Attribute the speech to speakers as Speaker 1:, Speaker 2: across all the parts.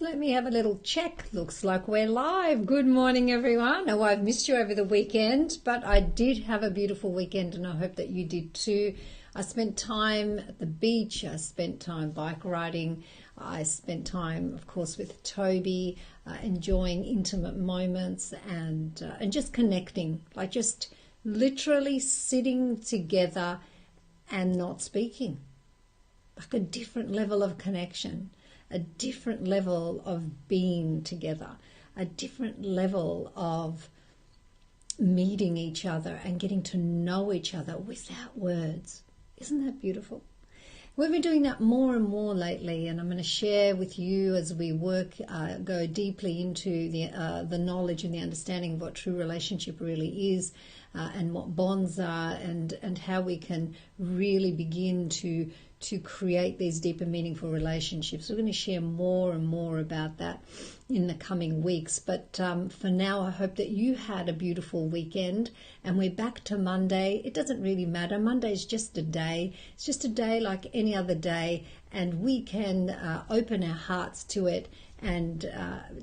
Speaker 1: Let me have a little check. Looks like we're live. Good morning, everyone. Now, I've missed you over the weekend, but I did have a beautiful weekend, and I hope that you did too. I spent time at the beach. I spent time bike riding. I spent time, of course, with Toby, enjoying intimate moments and just connecting, like just literally sitting together and not speaking. Like a different level of connection, a different level of being together, a different level of meeting each other and getting to know each other without words. Isn't that beautiful? We've been doing that more and more lately, and I'm going to share with you as we go deeply into the knowledge and the understanding of what true relationship really is, and what bonds are, and how we can really begin to create these deeper, meaningful relationships. We're going to share more and more about that in the coming weeks. But for now, I hope that you had a beautiful weekend, and we're back to Monday. It doesn't really matter. Monday's just a day. It's just a day like any other day, and we can open our hearts to it and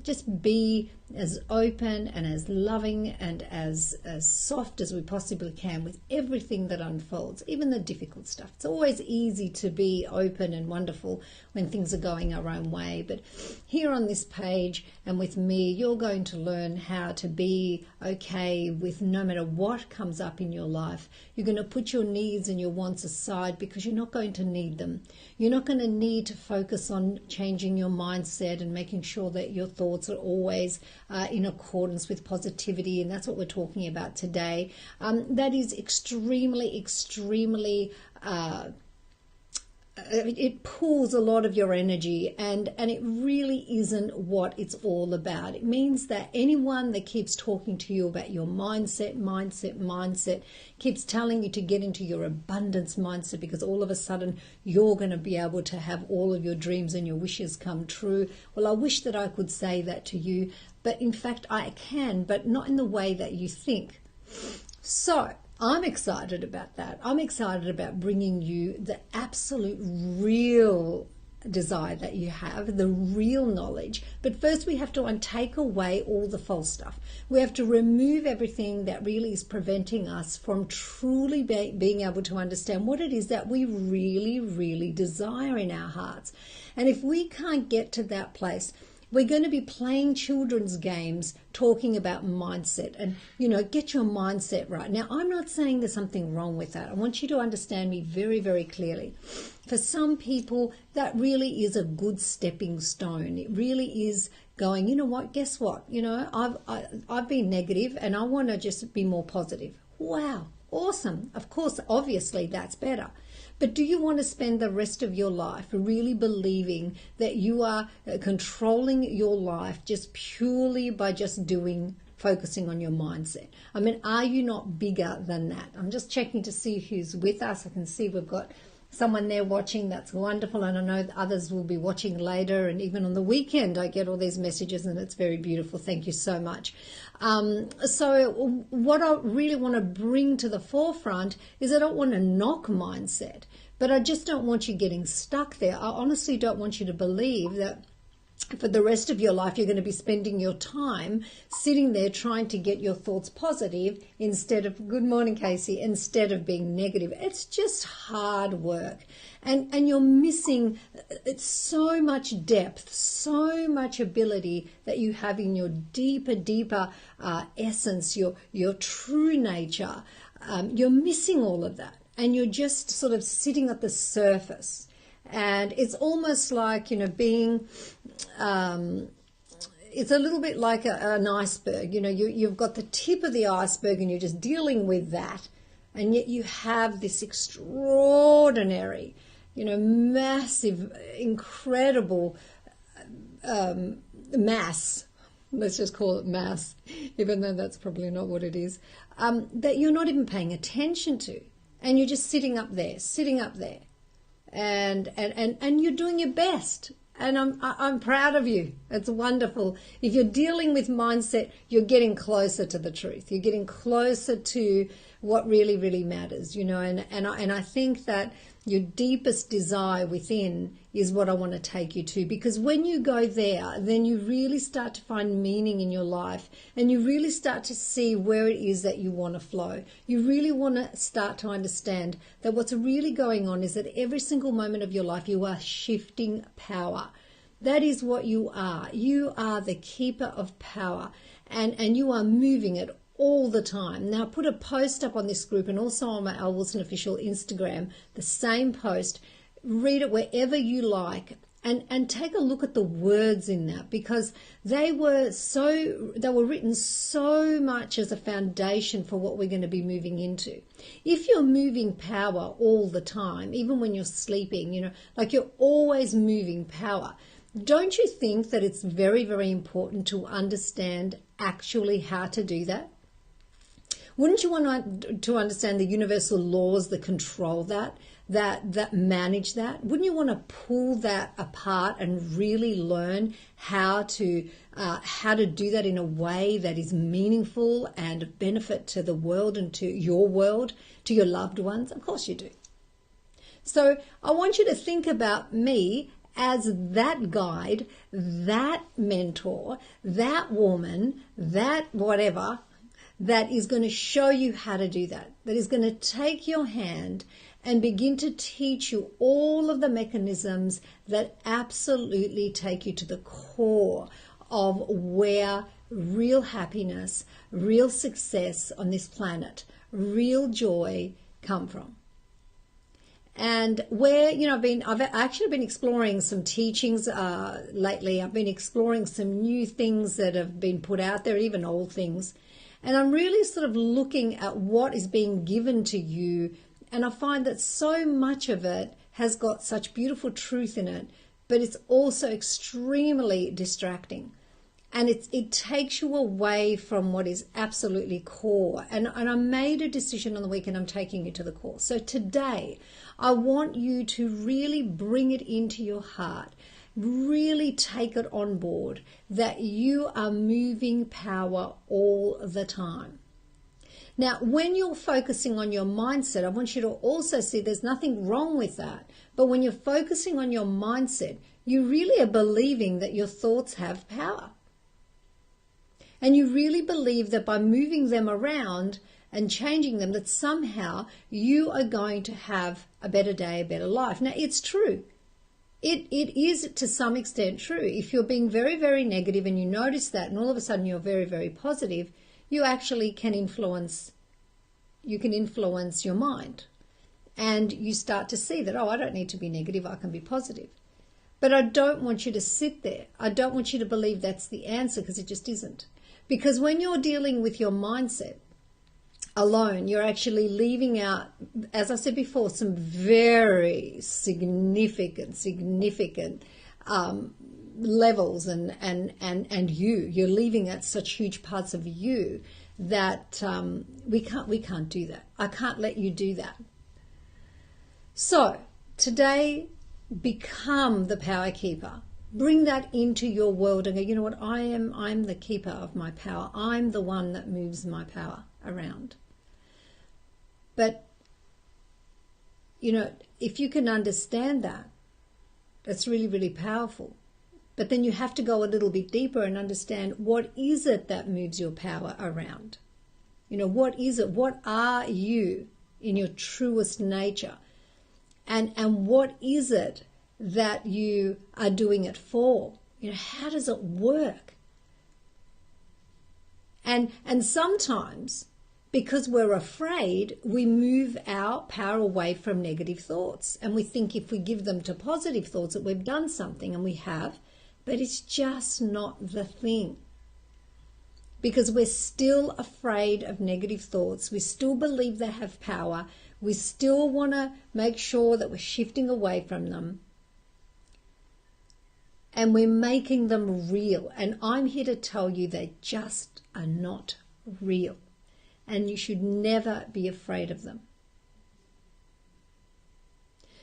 Speaker 1: just be as open and as loving and as soft as we possibly can with everything that unfolds, even the difficult stuff. It's always easy to be open and wonderful when things are going our own way, but here on this page and with me, you're going to learn how to be okay with no matter what comes up in your life. You're going to put your needs and your wants aside because you're not going to need them. You're not going to need to focus on changing your mindset and making sure that your thoughts are always in accordance with positivity, and that's what we're talking about today. That is extremely it pulls a lot of your energy, and it really isn't what it's all about. It means that anyone that keeps talking to you about your mindset, keeps telling you to get into your abundance mindset because all of a sudden you're going to be able to have all of your dreams and your wishes come true. Well, I wish that I could say that to you, but in fact I can, but not in the way that you think. So I'm excited about that. I'm excited about bringing you the absolute real desire that you have, the real knowledge. But first we have to take away all the false stuff. We have to remove everything that really is preventing us from truly being able to understand what it is that we really desire in our hearts. And if we can't get to that place, we're going to be playing children's games talking about mindset and, get your mindset right. Now, I'm not saying there's something wrong with that. I want you to understand me very, very clearly. For some people, that really is a good stepping stone. It really is going, you know what, guess what? I've been negative and I want to just be more positive. Wow, awesome. Of course, obviously, that's better. But do you want to spend the rest of your life really believing that you are controlling your life just purely by just focusing on your mindset? I mean, are you not bigger than that? I'm just checking to see who's with us. I can see we've got someone there watching. That's wonderful. And I know that others will be watching later. And even on the weekend, I get all these messages and it's very beautiful. Thank you so much. So what I really want to bring to the forefront is I don't want to knock mindset, but I just don't want you getting stuck there. I honestly don't want you to believe that for the rest of your life, you're going to be spending your time sitting there trying to get your thoughts positive instead of, good morning, Casey, instead of being negative. It's just hard work. And you're missing so much depth, so much ability that you have in your deeper essence, your true nature. You're missing all of that. And you're just sort of sitting at the surface. And it's almost like, being, it's a little bit like an iceberg. You've got the tip of the iceberg and you're just dealing with that. And yet you have this extraordinary, massive, incredible mass. Let's just call it mass, even though that's probably not what it is, that you're not even paying attention to. And you're just sitting up there. And you're doing your best, and I'm proud of you. It's wonderful. If you're dealing with mindset, you're getting closer to the truth. You're getting closer to what really matters, and I think that your deepest desire within is what I want to take you to. Because when you go there, then you really start to find meaning in your life, and you really start to see where it is that you want to flow. You really want to start to understand that what's really going on is that every single moment of your life, you are shifting power. That is what you are. You are the keeper of power, and you are moving it all the time. Now, I put a post up on this group and also on my Elle Wilson official Instagram, the same post. Read it wherever you like, and take a look at the words in that, because they were written so much as a foundation for what we're going to be moving into. If you're moving power all the time, even when you're sleeping, like you're always moving power, don't you think that it's very, very important to understand actually how to do that? Wouldn't you want to understand the universal laws that control that manage that? Wouldn't you want to pull that apart and really learn how to do that in a way that is meaningful and of benefit to the world and to your world, to your loved ones? Of course you do. So I want you to think about me as that guide, that mentor, that woman, that whatever, that is going to show you how to do that is going to take your hand and begin to teach you all of the mechanisms that absolutely take you to the core of where real happiness, real success on this planet, real joy come from. And where, I've actually been exploring some teachings lately. I've been exploring some new things that have been put out there, even old things. And I'm really sort of looking at what is being given to you. And I find that so much of it has got such beautiful truth in it, but it's also extremely distracting. And it takes you away from what is absolutely core. And I made a decision on the weekend, I'm taking you to the core. So today, I want you to really bring it into your heart. Really take it on board that you are moving power all the time. Now, when you're focusing on your mindset, I want you to also see there's nothing wrong with that. But when you're focusing on your mindset, you really are believing that your thoughts have power. And you really believe that by moving them around and changing them, that somehow you are going to have a better day, a better life. Now, it's true. It is to some extent true. If you're being very, very negative and you notice that, and all of a sudden you're very, very positive, you actually can influence your mind. And you start to see that, I don't need to be negative, I can be positive. But I don't want you to sit there. I don't want you to believe that's the answer, because it just isn't. Because when you're dealing with your mindset alone, you're actually leaving out, as I said before, some very significant levels and you're leaving out such huge parts of you that we can't do that. I can't let you do that. So today, become the power keeper. Bring that into your world and go, you know what, I'm the keeper of my power. I'm the one that moves my power around. But, if you can understand that, that's really, really powerful. But then you have to go a little bit deeper and understand, what is it that moves your power around? What is it? What are you in your truest nature? And what is it that you are doing it for? How does it work? And sometimes, because we're afraid, we move our power away from negative thoughts. And we think if we give them to positive thoughts that we've done something, and we have, but it's just not the thing. Because we're still afraid of negative thoughts. We still believe they have power. We still want to make sure that we're shifting away from them. And we're making them real. And I'm here to tell you they just are not real. And you should never be afraid of them.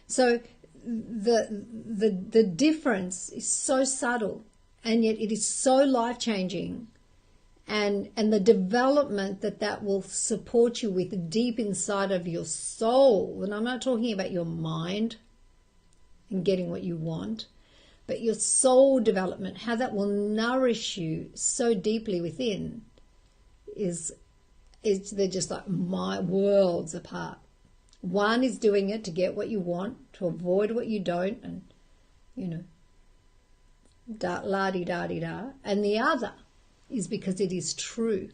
Speaker 1: So the difference is so subtle, and yet it is so life-changing. and the development that will support you with deep inside of your soul. And I'm not talking about your mind and getting what you want, but your soul development, how that will nourish you so deeply within, they're just like my worlds apart. One is doing it to get what you want, to avoid what you don't, and la-di-da-di-da. And the other is because it is true.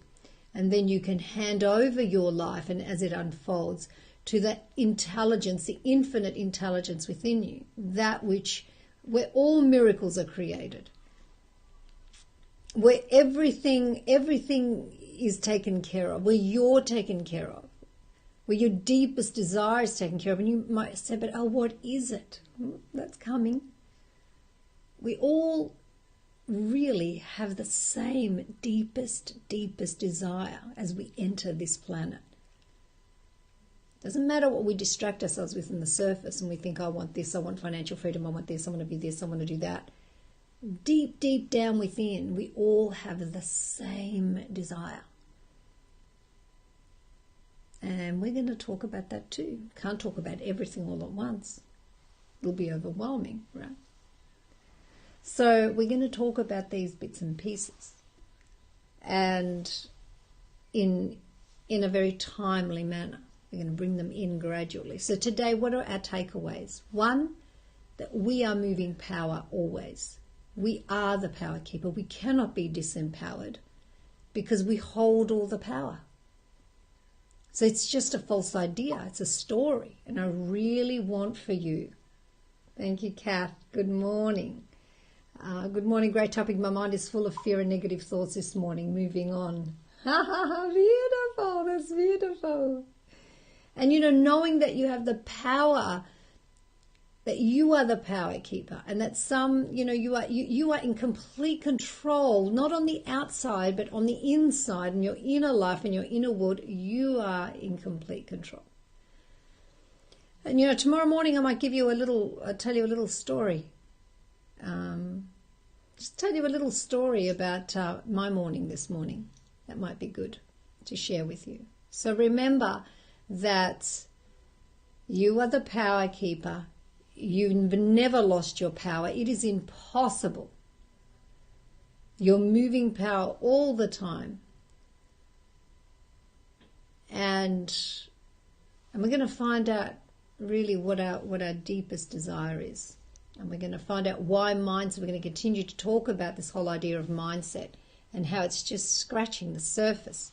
Speaker 1: And then you can hand over your life, and as it unfolds, to that intelligence, the infinite intelligence within you, that which, where all miracles are created, where everything is taken care of, where you're taken care of, where your deepest desire is taken care of. And you might say, but what is it? That's coming. We all really have the same deepest desire as we enter this planet. Doesn't matter what we distract ourselves with in the surface, and we think, I want this, I want financial freedom, I want this, I want to be this, I want to do that. Deep down within, we all have the same desire. And we're going to talk about that too. Can't talk about everything all at once. It'll be overwhelming, right? So we're going to talk about these bits and pieces, and in a very timely manner. We're going to bring them in gradually. So today, what are our takeaways? One, that we are moving power always. We are the power keeper. We cannot be disempowered because we hold all the power. So it's just a false idea. It's a story. And I really want for you. Thank you, Kath. Good morning. Good morning. Great topic. My mind is full of fear and negative thoughts this morning. Moving on. Beautiful. That's beautiful. And, knowing that you have the power, that you are the power keeper, and that you are in complete control, not on the outside, but on the inside, in your inner life and your inner world, you are in complete control. And, tomorrow morning I might tell you a little story. Just tell you a little story about my morning this morning. That might be good to share with you. So remember that you are the power keeper. You've never lost your power. It is impossible. You're moving power all the time. And we're going to find out really what our deepest desire is. And we're going to find out why mindset. We're going to continue to talk about this whole idea of mindset and how it's just scratching the surface.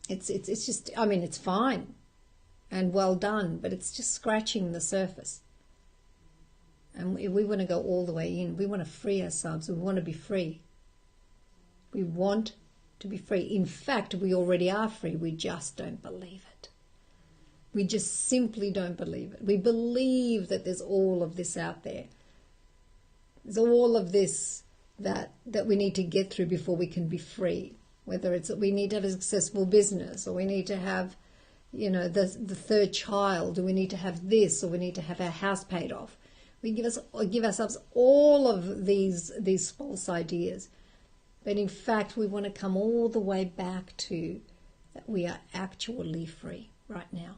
Speaker 1: It's just, it's fine and well done, but it's just scratching the surface. And we want to go all the way in. We want to free ourselves. We want to be free. We want to be free. In fact, we already are free. We just don't believe it. We just simply don't believe it. We believe that there's all of this out there. There's all of this that we need to get through before we can be free. Whether it's that we need to have a successful business, or we need to have, the third child, or we need to have this, or we need to have our house paid off. We give ourselves all of these false ideas. But in fact, we want to come all the way back to that we are actually free right now.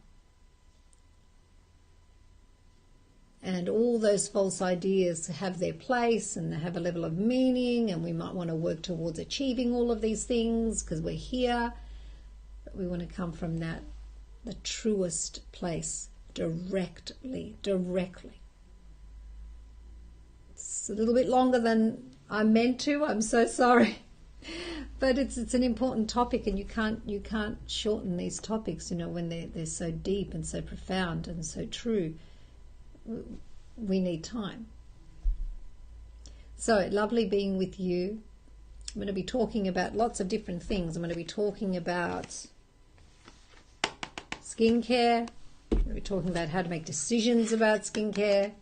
Speaker 1: And all those false ideas have their place, and they have a level of meaning, and we might want to work towards achieving all of these things because we're here. But we want to come from the truest place, directly. It's a little bit longer than I meant to. I'm so sorry. But it's an important topic, and you can't shorten these topics, when they're so deep and so profound and so true. We need time. So lovely being with you. I'm going to be talking about lots of different things. I'm going to be talking about skincare. I'm going to be talking about how to make decisions about skincare.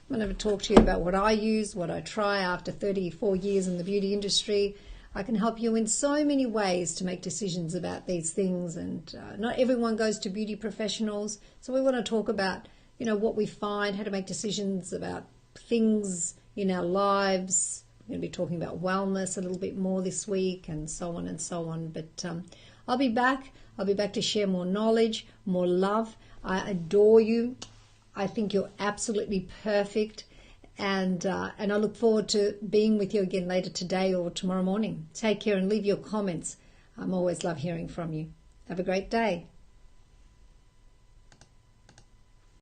Speaker 1: I'm going to talk to you about what I use, what I try after 34 years in the beauty industry. I can help you in so many ways to make decisions about these things, and not everyone goes to beauty professionals. So we want to talk about what we find, how to make decisions about things in our lives, We're going to be talking about wellness a little bit more this week, and so on and so on. But I'll be back. I'll be back to share more knowledge, more love. I adore you. I think you're absolutely perfect. And I look forward to being with you again later today or tomorrow morning. Take care and leave your comments. I'm always love hearing from you. Have a great day.